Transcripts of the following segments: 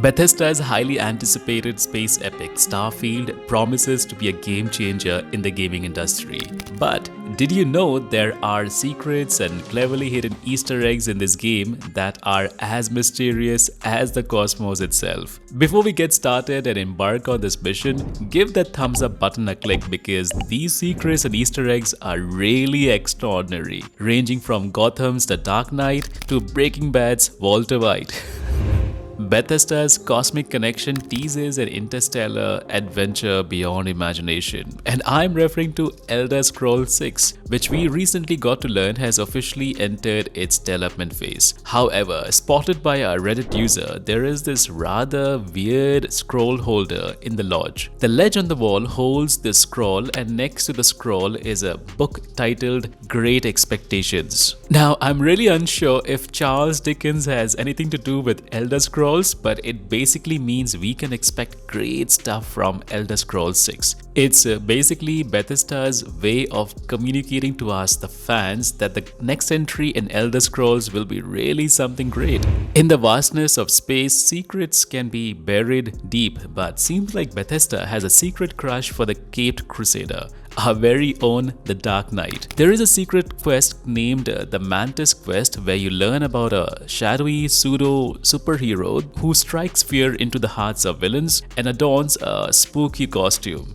Bethesda's highly anticipated space epic Starfield promises to be a game changer in the gaming industry. But did you know there are secrets and cleverly hidden Easter eggs in this game that are as mysterious as the cosmos itself? Before we get started and embark on this mission, give that thumbs up button a click because these secrets and Easter eggs are really extraordinary, ranging from Gotham's The Dark Knight to Breaking Bad's Walter White. Bethesda's Cosmic Connection teases an interstellar adventure beyond imagination. And I'm referring to Elder Scrolls 6, which we recently got to learn has officially entered its development phase. However, spotted by a Reddit user, there is this rather weird scroll holder in the lodge. The ledge on the wall holds the scroll, and next to the scroll is a book titled Great Expectations. Now, I'm really unsure if Charles Dickens has anything to do with Elder Scrolls, but it basically means we can expect great stuff from Elder Scrolls 6. It's basically Bethesda's way of communicating to us, the fans, that the next entry in Elder Scrolls will be really something great. In the vastness of space, secrets can be buried deep, but seems like Bethesda has a secret crush for the Caped Crusader, our very own The Dark Knight. There is a secret quest named the Mantis Quest where you learn about a shadowy pseudo-superhero who strikes fear into the hearts of villains and adorns a spooky costume.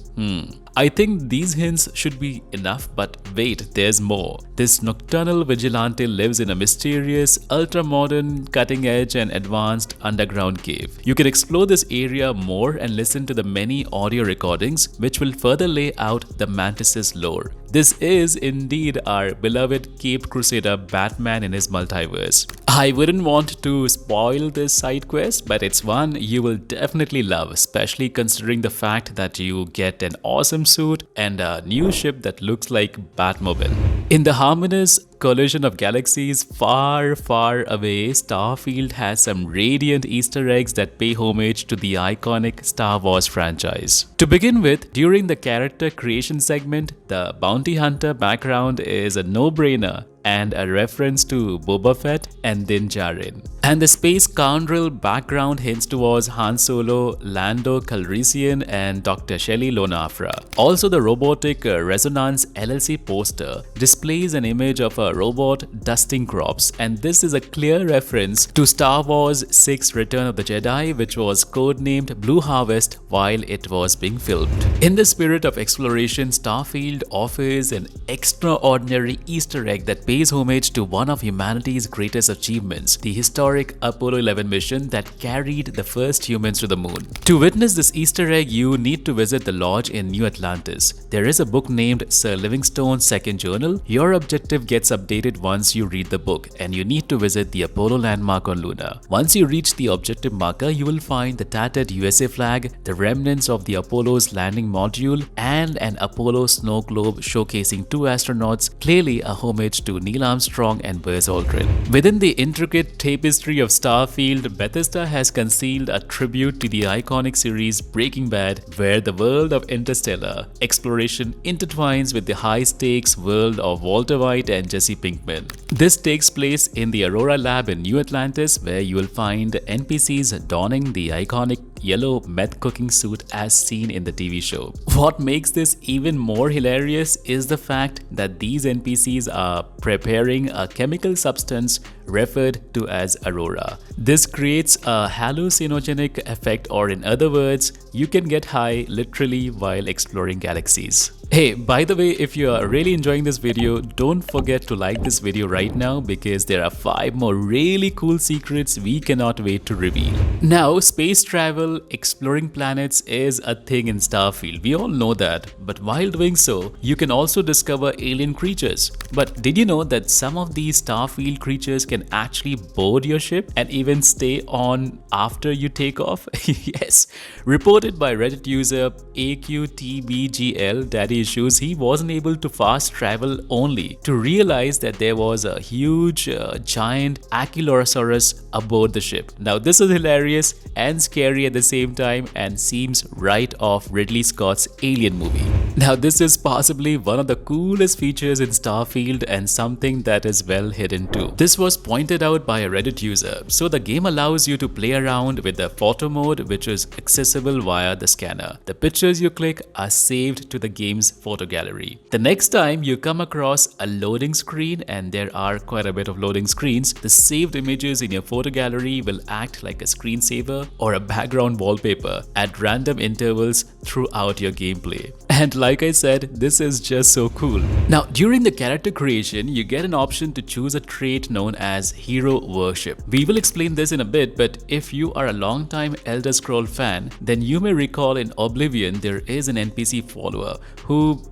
I think these hints should be enough, but wait, there's more. This nocturnal vigilante lives in a mysterious, ultra-modern, cutting-edge and advanced underground cave. You can explore this area more and listen to the many audio recordings which will further lay out the Mantis's lore. This is indeed our beloved Caped Crusader Batman in his multiverse. I wouldn't want to spoil this side quest, but it's one you will definitely love, especially considering the fact that you get an awesome suit and a new ship that looks like Batmobile. In the harmonious collision of galaxies far, far away, Starfield has some radiant Easter eggs that pay homage to the iconic Star Wars franchise. To begin with, during the character creation segment, the bounty hunter background is a no-brainer and a reference to Boba Fett and Din Djarin. And the space scoundrel background hints towards Han Solo, Lando Calrissian and Dr. Shelley Lonafra. Also, the robotic Resonance LLC poster displays an image of a robot dusting crops, and this is a clear reference to Star Wars 6 Return of the Jedi, which was codenamed Blue Harvest while it was being filmed. In the spirit of exploration, Starfield offers an extraordinary Easter egg that pays homage to one of humanity's greatest achievements, the historic Apollo 11 mission that carried the first humans to the moon. To witness this Easter egg, you need to visit the lodge in New Atlantis. There is a book named Sir Livingstone's Second Journal. Your objective gets updated once you read the book, and you need to visit the Apollo landmark on Luna. Once you reach the objective marker, you will find the tattered USA flag, the remnants of the Apollo's landing module, and an Apollo snow globe showcasing two astronauts, clearly a homage to Neil Armstrong and Buzz Aldrin. Within the intricate tapestry of Starfield, Bethesda has concealed a tribute to the iconic series Breaking Bad, where the world of interstellar exploration intertwines with the high-stakes world of Walter White and Jesse Pinkman. This takes place in the Aurora Lab in New Atlantis, where you will find NPCs donning the iconic yellow meth cooking suit as seen in the TV show. What makes this even more hilarious is the fact that these NPCs are preparing a chemical substance referred to as Aurora. This creates a hallucinogenic effect, or in other words, you can get high literally while exploring galaxies. Hey, by the way, if you are really enjoying this video, don't forget to like this video right now because there are 5 more really cool secrets we cannot wait to reveal. Now, space travel, exploring planets is a thing in Starfield. We all know that. But while doing so, you can also discover alien creatures. But did you know that some of these Starfield creatures can actually board your ship and even stay on after you take off? Yes. Reported by Reddit user AQTBGL Daddy Issues, he wasn't able to fast travel only to realize that there was a huge giant Ankylosaurus aboard the ship. Now this is hilarious and scary at the same time and seems right off Ridley Scott's Alien movie. Now this is possibly one of the coolest features in Starfield and something that is well hidden too. This was pointed out by a Reddit user. So the game allows you to play around with the photo mode, which is accessible via the scanner. The pictures you click are saved to the game's photo gallery. The next time you come across a loading screen, and there are quite a bit of loading screens, the saved images in your photo gallery will act like a screensaver or a background wallpaper at random intervals throughout your gameplay. And like I said, this is just so cool. Now, during the character creation, you get an option to choose a trait known as hero worship. We will explain this in a bit, but if you are a long-time Elder Scrolls fan, then you may recall in Oblivion there is an NPC follower who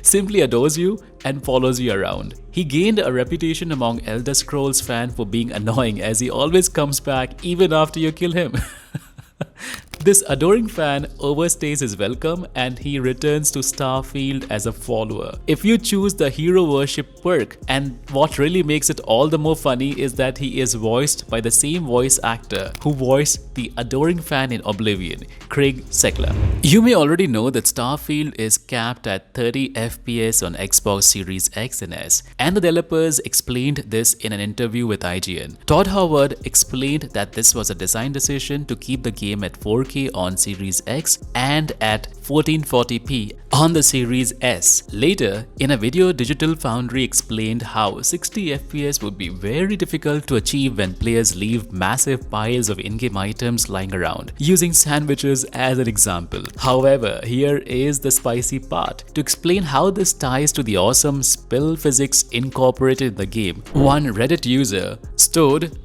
simply adores you and follows you around. He gained a reputation among Elder Scrolls fans for being annoying, as he always comes back even after you kill him. This adoring fan overstays his welcome and he returns to Starfield as a follower. If you choose the hero worship perk, and what really makes it all the more funny is that he is voiced by the same voice actor who voiced the adoring fan in Oblivion, Craig Sekla. You may already know that Starfield is capped at 30 FPS on Xbox Series X and S, and the developers explained this in an interview with IGN. Todd Howard explained that this was a design decision to keep the game at 4K on Series X and at 1440p on the Series S. Later, in a video, Digital Foundry explained how 60 FPS would be very difficult to achieve when players leave massive piles of in-game items lying around, using sandwiches as an example. However, here is the spicy part. To explain how this ties to the awesome spill physics incorporated in the game, one Reddit user stored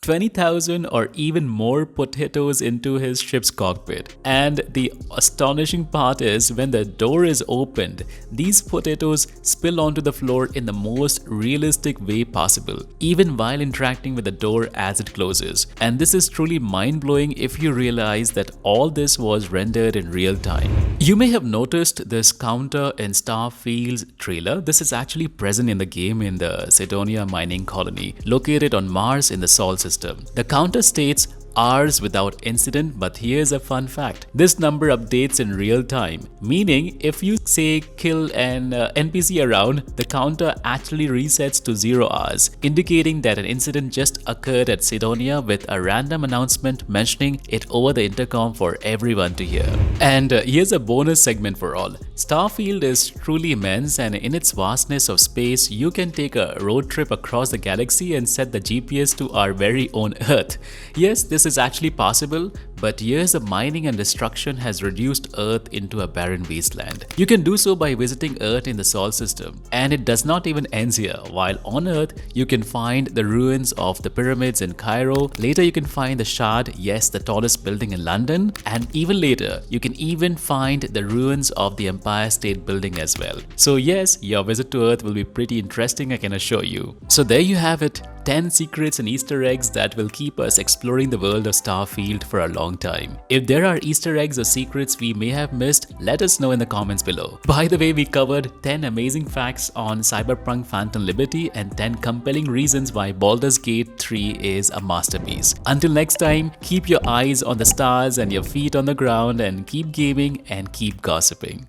20,000 or even more potatoes into his ship's cockpit. And the astonishing part is, when the door is opened, these potatoes spill onto the floor in the most realistic way possible, even while interacting with the door as it closes. And this is truly mind-blowing if you realize that all this was rendered in real time. You may have noticed this counter in Starfield's trailer. This is actually present in the game in the Cydonia mining colony, located on Mars in the Sol system. The counter states hours without incident, but here's a fun fact. This number updates in real time, meaning if you say kill an NPC around, the counter actually resets to 0 hours, indicating that an incident just occurred at Cydonia, with a random announcement mentioning it over the intercom for everyone to hear. And here's a bonus segment for all. Starfield is truly immense, and in its vastness of space, you can take a road trip across the galaxy and set the GPS to our very own Earth. Yes, this is actually possible, but years of mining and destruction has reduced Earth into a barren wasteland. You can do so by visiting Earth in the Sol system, and it does not even end here. While on Earth, you can find the ruins of the pyramids in Cairo. Later, you can find the Shard, yes, the tallest building in London, and even later, you can even find the ruins of the Empire State Building as well. So yes, your visit to Earth will be pretty interesting, I can assure you. So there you have it. 10 secrets and Easter eggs that will keep us exploring the world of Starfield for a long time. If there are Easter eggs or secrets we may have missed, let us know in the comments below. By the way, we covered 10 amazing facts on Cyberpunk Phantom Liberty and 10 compelling reasons why Baldur's Gate 3 is a masterpiece. Until next time, keep your eyes on the stars and your feet on the ground, and keep gaming and keep gossiping.